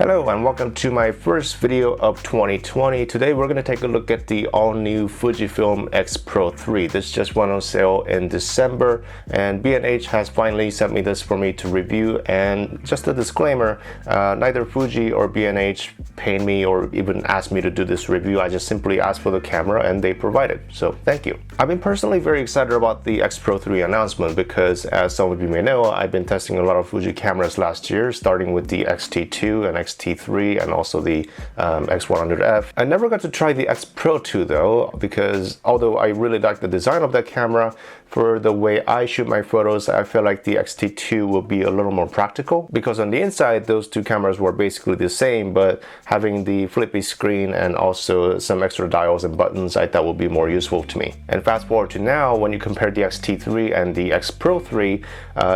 Hello and welcome to my first video of 2020. Today we're going to take a look at the all-new Fujifilm X-Pro3. This just went on sale in December and B&H has finally sent me this for me to review. And just a disclaimer, neither Fuji or B&H paid me or even asked me to do this review. I just simply asked for the camera and they provided, so thank you. I've been personally very excited about the X-Pro3 announcement because, as some of you may know, I've been testing a lot of Fuji cameras last year, starting with the X-T2 and X-T3 and also the X100F. I never got to try the X-Pro2 though, because although I really like the design of that camera, for the way I shoot my photos, I feel like the X-T2 will be a little more practical, because on the inside those two cameras were basically the same, but having the flippy screen and also some extra dials and buttons I thought would be more useful to me. And fast forward to now, when you compare the X-T3 and the X-Pro3,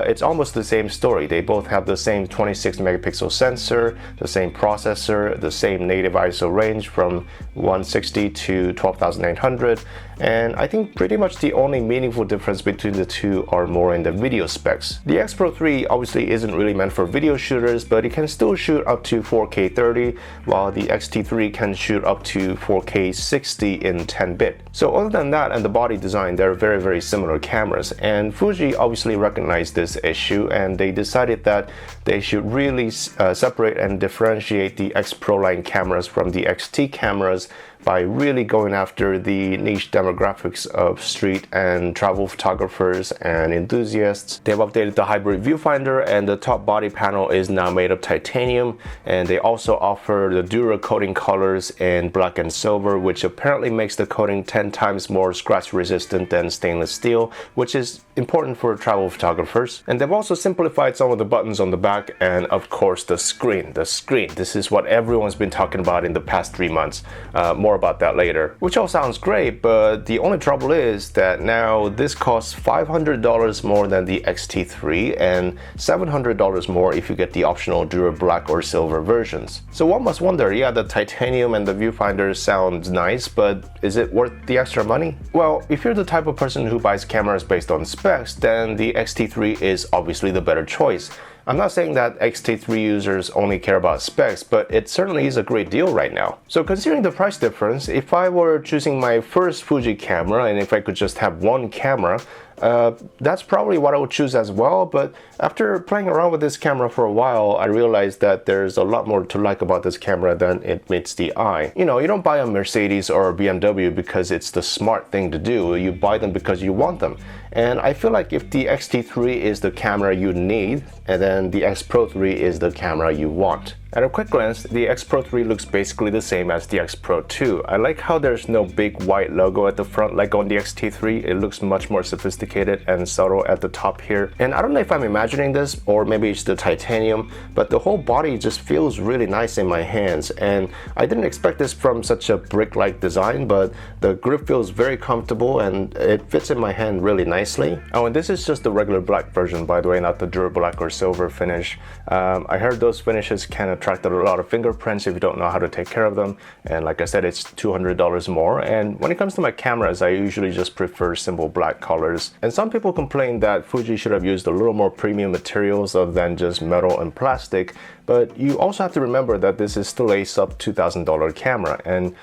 it's almost the same story. They both have the same 26 megapixel sensor, the same processor, the same native ISO range from 160 to 12,800, and I think pretty much the only meaningful difference between the two are more in the video specs. The X-Pro3 obviously isn't really meant for video shooters, but it can still shoot up to 4K 30, while the X-T3 can shoot up to 4K 60 in 10-bit. So other than that and the body design, they're very similar cameras, and Fuji obviously recognized this issue and they decided that they should really separate and differentiate the X-Pro line cameras from the XT cameras by really going after the niche demographics of street and travel photographers and enthusiasts. They've updated the hybrid viewfinder and the top body panel is now made of titanium, and they also offer the Dura coating colors in black and silver, which apparently makes the coating 10 times more scratch resistant than stainless steel, which is important for travel photographers. And they've also simplified some of the buttons on the back and of course the screen. This is what everyone's been talking about in the past 3 months. More about that later, which all sounds great, but the only trouble is that now this costs $500 more than the X-T3 and $700 more if you get the optional Dura black or silver versions. So one must wonder, yeah, the titanium and the viewfinder sounds nice, but is it worth the extra money? Well, if you're the type of person who buys cameras based on specs, then the X-T3 is obviously the better choice. I'm not saying that X-T3 users only care about specs, but it certainly is a great deal right now. So considering the price difference, if I were choosing my first Fuji camera and if I could just have one camera, that's probably what I would choose as well. But after playing around with this camera for a while, I realized that there's a lot more to like about this camera than it meets the eye. You know, you don't buy a Mercedes or a BMW because it's the smart thing to do. You buy them because you want them. And I feel like if the X-T3 is the camera you need, and then the X-Pro3 is the camera you want. At a quick glance, the X-Pro3 looks basically the same as the X-Pro2. I like how there's no big white logo at the front like on the X-T3. It looks much more sophisticated and subtle at the top here. And I don't know if I'm imagining this or maybe it's the titanium, but the whole body just feels really nice in my hands. And I didn't expect this from such a brick-like design, but the grip feels very comfortable and it fits in my hand really nicely. Oh, and this is just the regular black version, by the way, not the Dura black or silver finish. I heard those finishes can attract a lot of fingerprints if you don't know how to take care of them, and like I said, it's $200 more. And when it comes to my cameras, I usually just prefer simple black colors, and some people complain that Fuji should have used a little more premium materials other than just metal and plastic, but you also have to remember that this is still a sub $2,000 camera, and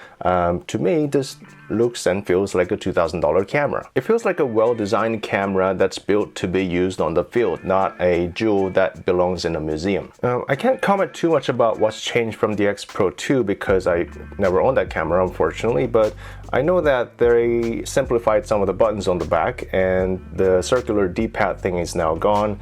to me this looks and feels like a $2,000 camera. It feels like a well-designed camera that's built to be used on the field, not a jewel that belongs in a museum. I can't comment too much about what's changed from the X-Pro2 because I never owned that camera, unfortunately, but I know that they simplified some of the buttons on the back and the circular D-pad thing is now gone.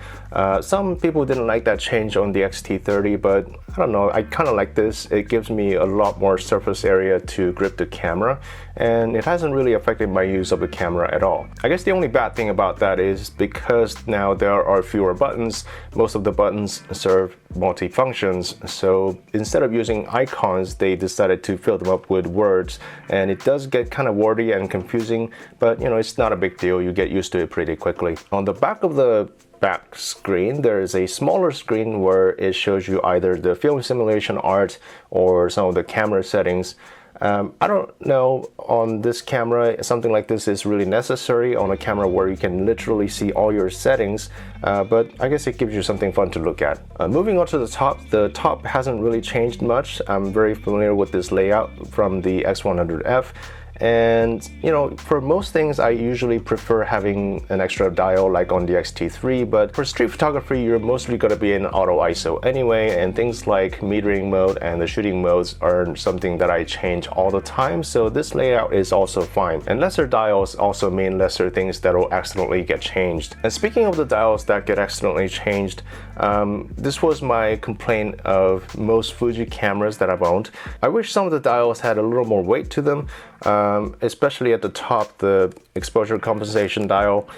Some people didn't like that change on the X-T30, but I don't know, I kind of like this. It gives me a lot more surface area to grip the camera, and it hasn't really affected my use of the camera at all. I guess the only bad thing about that is because now there are fewer buttons, most of the buttons serve multi-functions, so instead of using icons, they decided to fill them up with words, and it does get kind of wordy and confusing, but you know, it's not a big deal. You get used to it pretty quickly. On the back of the back screen, there is a smaller screen where it shows you either the film simulation art or some of the camera settings. I don't know on this camera, something like this is really necessary on a camera where you can literally see all your settings, but I guess it gives you something fun to look at. Moving on to the top hasn't really changed much. I'm very familiar with this layout from the X100F. And you know, for most things I usually prefer having an extra dial like on the X-T3, but for street photography you're mostly going to be in auto ISO anyway, and things like metering mode and the shooting modes are something that I change all the time, so this layout is also fine. And lesser dials also mean lesser things that will accidentally get changed. And speaking of the dials that get accidentally changed, this was my complaint of most Fuji cameras that I've owned. I wish some of the dials had a little more weight to them. Especially at the top, the exposure compensation dial,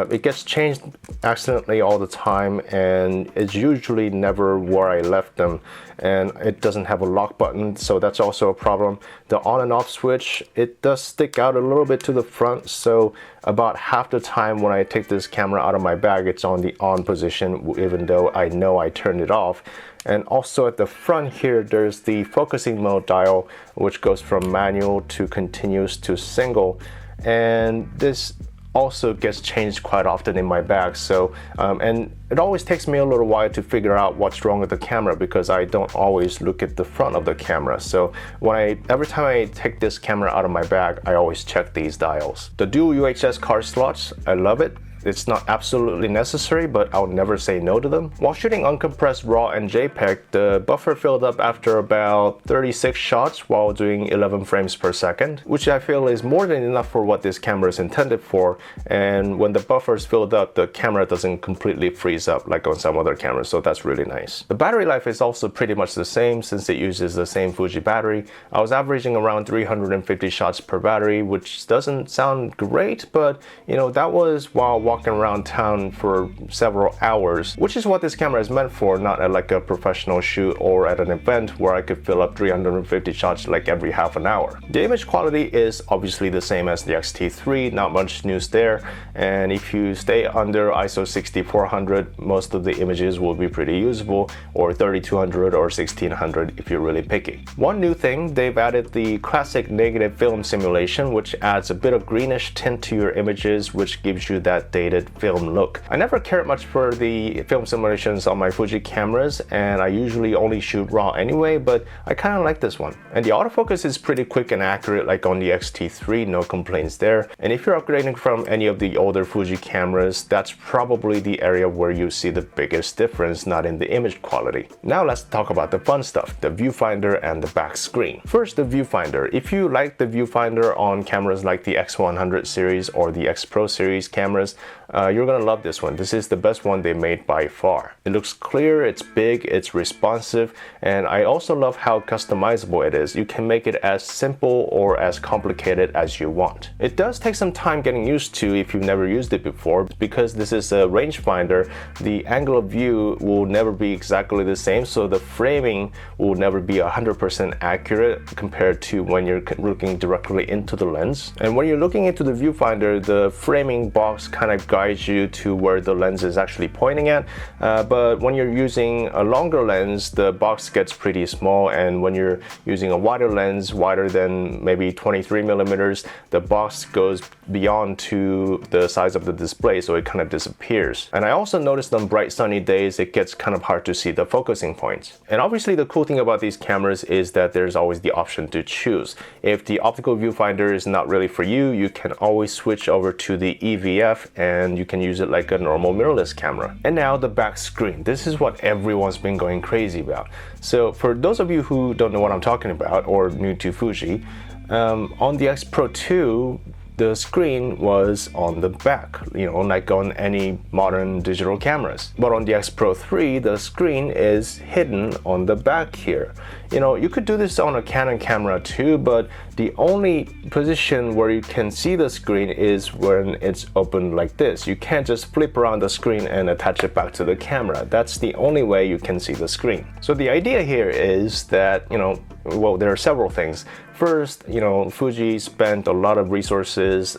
it gets changed accidentally all the time, and it's usually never where I left them, and it doesn't have a lock button, so that's also a problem. The on and off switch, it does stick out a little bit to the front, so about half the time when I take this camera out of my bag, it's on the on position even though I know I turned it off. And also at the front here, there's the focusing mode dial, which goes from manual to continuous to single. And this also gets changed quite often in my bag. So, and it always takes me a little while to figure out what's wrong with the camera because I don't always look at the front of the camera. So every time I take this camera out of my bag, I always check these dials. The dual UHS card slots, I love it. It's not absolutely necessary, but I'll never say no to them. While shooting uncompressed RAW and JPEG, the buffer filled up after about 36 shots while doing 11 frames per second, which I feel is more than enough for what this camera is intended for. And when the buffer is filled up, the camera doesn't completely freeze up like on some other cameras, so that's really nice. The battery life is also pretty much the same since it uses the same Fuji battery. I was averaging around 350 shots per battery, which doesn't sound great, but you know, that was while walking around town for several hours, which is what this camera is meant for, not at like a professional shoot or at an event where I could fill up 350 shots like every half an hour. The image quality is obviously the same as the X-T3, not much news there, and if you stay under ISO 6400, most of the images will be pretty usable, or 3200 or 1600 if you're really picky. One new thing, they've added the classic negative film simulation, which adds a bit of greenish tint to your images, which gives you that dated film look. I never cared much for the film simulations on my Fuji cameras, and I usually only shoot RAW anyway, but I kind of like this one. And the autofocus is pretty quick and accurate like on the X-T3, no complaints there. And if you're upgrading from any of the older Fuji cameras, that's probably the area where you see the biggest difference, not in the image quality. Now let's talk about the fun stuff, the viewfinder and the back screen. First, the viewfinder. If you like the viewfinder on cameras like the X100 series or the X-Pro series cameras, you're gonna love this one. This is the best one they made by far. It looks clear, it's big, it's responsive, and I also love how customizable it is. You can make it as simple or as complicated as you want. It does take some time getting used to if you've never used it before, because this is a rangefinder. The angle of view will never be exactly the same, so the framing will never be 100% accurate compared to when you're looking directly into the lens. And when you're looking into the viewfinder, the framing box kind of guides you to where the lens is actually pointing at, but when you're using a longer lens, the box gets pretty small, and when you're using a wider lens, wider than maybe 23 millimeters, the box goes beyond to the size of the display, so it kind of disappears. And I also noticed on bright sunny days, it gets kind of hard to see the focusing points. And obviously the cool thing about these cameras is that there's always the option to choose. If the optical viewfinder is not really for you, you can always switch over to the EVF, and you can use it like a normal mirrorless camera. And now the back screen. This is what everyone's been going crazy about. So for those of you who don't know what I'm talking about or new to Fuji, on the X-Pro2, the screen was on the back, you know, like on any modern digital cameras. But on the X-Pro3, the screen is hidden on the back here. You know, you could do this on a Canon camera too, but the only position where you can see the screen is when it's open like this. You can't just flip around the screen and attach it back to the camera. That's the only way you can see the screen. So the idea here is that, you know, well, there are several things. First, you know, Fuji spent a lot of resources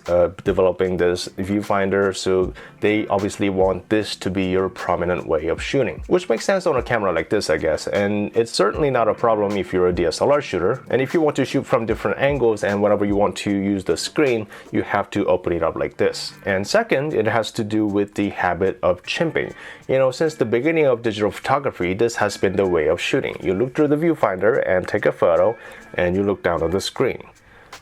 developing this viewfinder, so they obviously want this to be your prominent way of shooting, which makes sense on a camera like this, I guess. And it's certainly not a problem problem if you're a DSLR shooter. And if you want to shoot from different angles and whenever you want to use the screen, you have to open it up like this. And second, it has to do with the habit of chimping. You know, since the beginning of digital photography, this has been the way of shooting. You look through the viewfinder and take a photo, and you look down at the screen.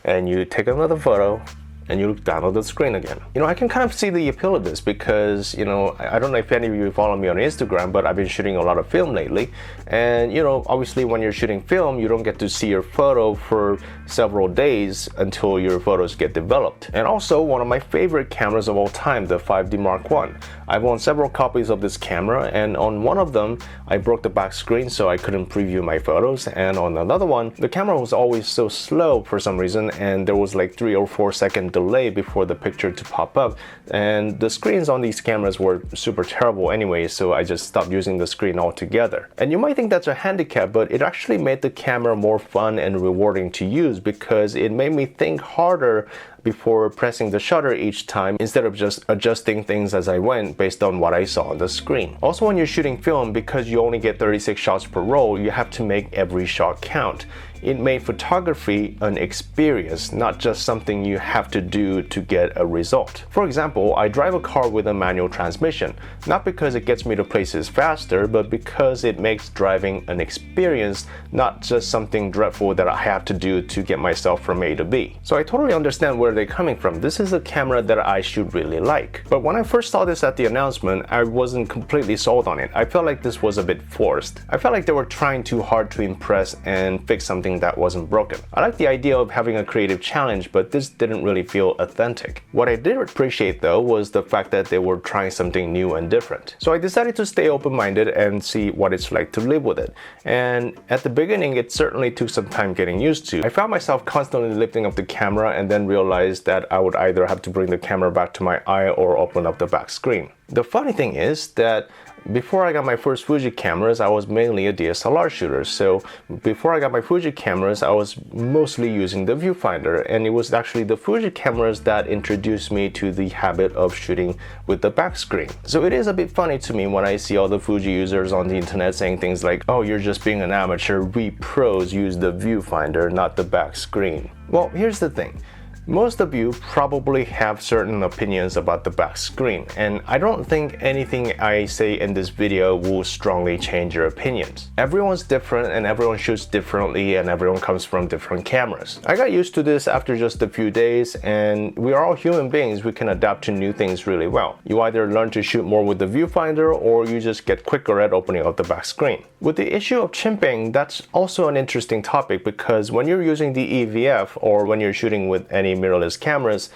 And you take another photo, and you look down at the screen again. You know, I can kind of see the appeal of this because, you know, I don't know if any of you follow me on Instagram, but I've been shooting a lot of film lately. And, you know, obviously when you're shooting film, you don't get to see your photo for several days until your photos get developed. And also, one of my favorite cameras of all time, the 5D Mark I. I've owned several copies of this camera, and on one of them, I broke the back screen so I couldn't preview my photos. And on another one, the camera was always so slow for some reason, and there was like 3 or 4 second delay before the picture to pop up, and the screens on these cameras were super terrible anyway, so I just stopped using the screen altogether. And you might think that's a handicap, but it actually made the camera more fun and rewarding to use because it made me think harder before pressing the shutter each time instead of just adjusting things as I went based on what I saw on the screen. Also, when you're shooting film, because you only get 36 shots per roll, you have to make every shot count. It made photography an experience, not just something you have to do to get a result. For example, I drive a car with a manual transmission, not because it gets me to places faster, but because it makes driving an experience, not just something dreadful that I have to do to get myself from A to B. So I totally understand where they're coming from. This is a camera that I should really like. But when I first saw this at the announcement, I wasn't completely sold on it. I felt like this was a bit forced. I felt like they were trying too hard to impress and fix something that wasn't broken. I like the idea of having a creative challenge, but this didn't really feel authentic. What I did appreciate though was the fact that they were trying something new and different. So I decided to stay open-minded and see what it's like to live with it. And at the beginning, it certainly took some time getting used to. I found myself constantly lifting up the camera and then realized that I would either have to bring the camera back to my eye or open up the back screen. The funny thing is that before I got my first Fuji cameras, I was mainly a DSLR shooter. So before I got my Fuji cameras, I was mostly using the viewfinder, and it was actually the Fuji cameras that introduced me to the habit of shooting with the back screen. So it is a bit funny to me when I see all the Fuji users on the internet saying things like, "Oh, you're just being an amateur. We pros use the viewfinder, not the back screen." Well, here's the thing. Most of you probably have certain opinions about the back screen, and I don't think anything I say in this video will strongly change your opinions. Everyone's different and everyone shoots differently and everyone comes from different cameras. I got used to this after just a few days, and we are all human beings. We can adapt to new things really well. You either learn to shoot more with the viewfinder or you just get quicker at opening up the back screen. With the issue of chimping, that's also an interesting topic because when you're using the EVF or when you're shooting with any mirrorless cameras,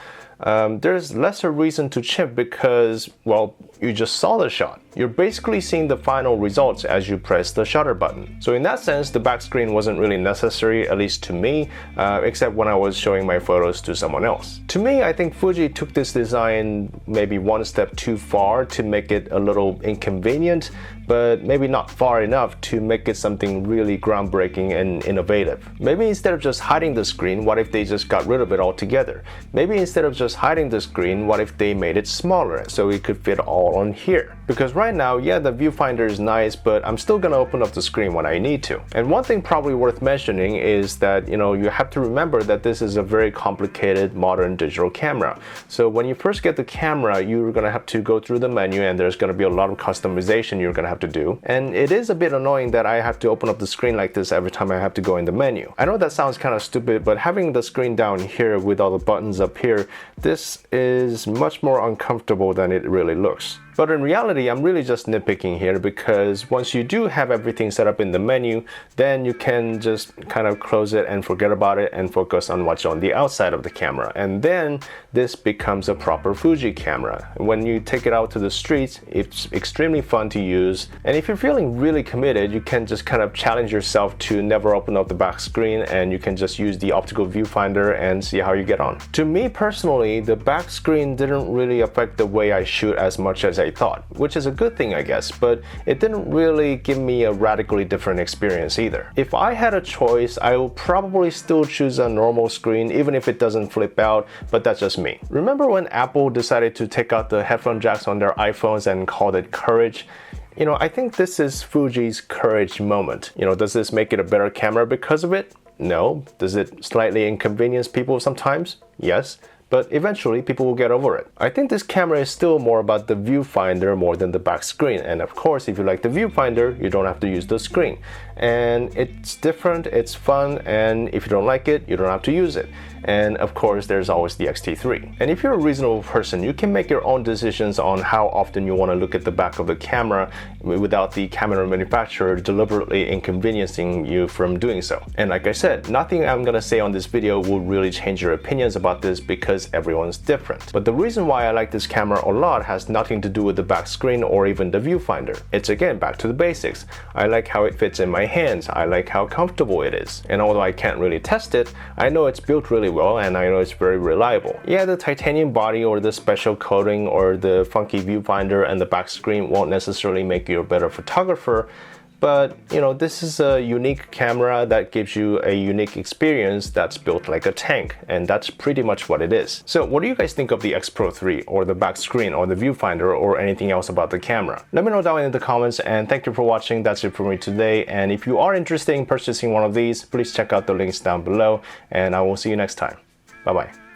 there's lesser reason to chimp because, well, you just saw the shot. You're basically seeing the final results as you press the shutter button. So in that sense, the back screen wasn't really necessary, at least to me, except when I was showing my photos to someone else. To me, I think Fuji took this design maybe one step too far to make it a little inconvenient, but maybe not far enough to make it something really groundbreaking and innovative. Maybe instead of just hiding the screen, what if they just got rid of it altogether? Maybe instead of just hiding the screen, what if they made it smaller so it could fit all on here? Because right now, yeah, the viewfinder is nice, but I'm still gonna open up the screen when I need to. And one thing probably worth mentioning is that, you know, you have to remember that this is a very complicated modern digital camera. So when you first get the camera, you're gonna have to go through the menu and there's gonna be a lot of customization you're gonna have to do. And it is a bit annoying that I have to open up the screen like this every time I have to go in the menu. I know that sounds kind of stupid, but having the screen down here with all the buttons up here, this is much more uncomfortable than it really looks. But in reality, I'm really just nitpicking here because once you do have everything set up in the menu, then you can just kind of close it and forget about it and focus on what's on the outside of the camera. And then this becomes a proper Fuji camera. When you take it out to the streets, it's extremely fun to use. And if you're feeling really committed, you can just kind of challenge yourself to never open up the back screen and you can just use the optical viewfinder and see how you get on. To me personally, the back screen didn't really affect the way I shoot as much as I thought, which is a good thing, I guess, but it didn't really give me a radically different experience either. If I had a choice, I will probably still choose a normal screen even if it doesn't flip out, but that's just me. Remember when Apple decided to take out the headphone jacks on their iPhones and called it courage? You know, I think this is Fuji's courage moment. You know, does this make it a better camera because of it? No. Does it slightly inconvenience people sometimes? Yes. But eventually people will get over it. I think this camera is still more about the viewfinder more than the back screen. And of course, if you like the viewfinder, you don't have to use the screen. And it's different, it's fun, and if you don't like it, you don't have to use it. And of course, there's always the X-T3. And if you're a reasonable person, you can make your own decisions on how often you want to look at the back of the camera without the camera manufacturer deliberately inconveniencing you from doing so. And like I said, nothing I'm gonna say on this video will really change your opinions about this because everyone's different. But the reason why I like this camera a lot has nothing to do with the back screen or even the viewfinder. It's again back to the basics. I like how it fits in my hands. I like how comfortable it is. And although I can't really test it, I know it's built really well and I know it's very reliable. Yeah, the titanium body or the special coating or the funky viewfinder and the back screen won't necessarily make you a better photographer, but you know, this is a unique camera that gives you a unique experience that's built like a tank, and that's pretty much what it is. So what do you guys think of the X-Pro3 or the back screen or the viewfinder or anything else about the camera? Let me know down in the comments, and thank you for watching. That's it for me today, and if you are interested in purchasing one of these, please check out the links down below, and I will see you next time. Bye bye.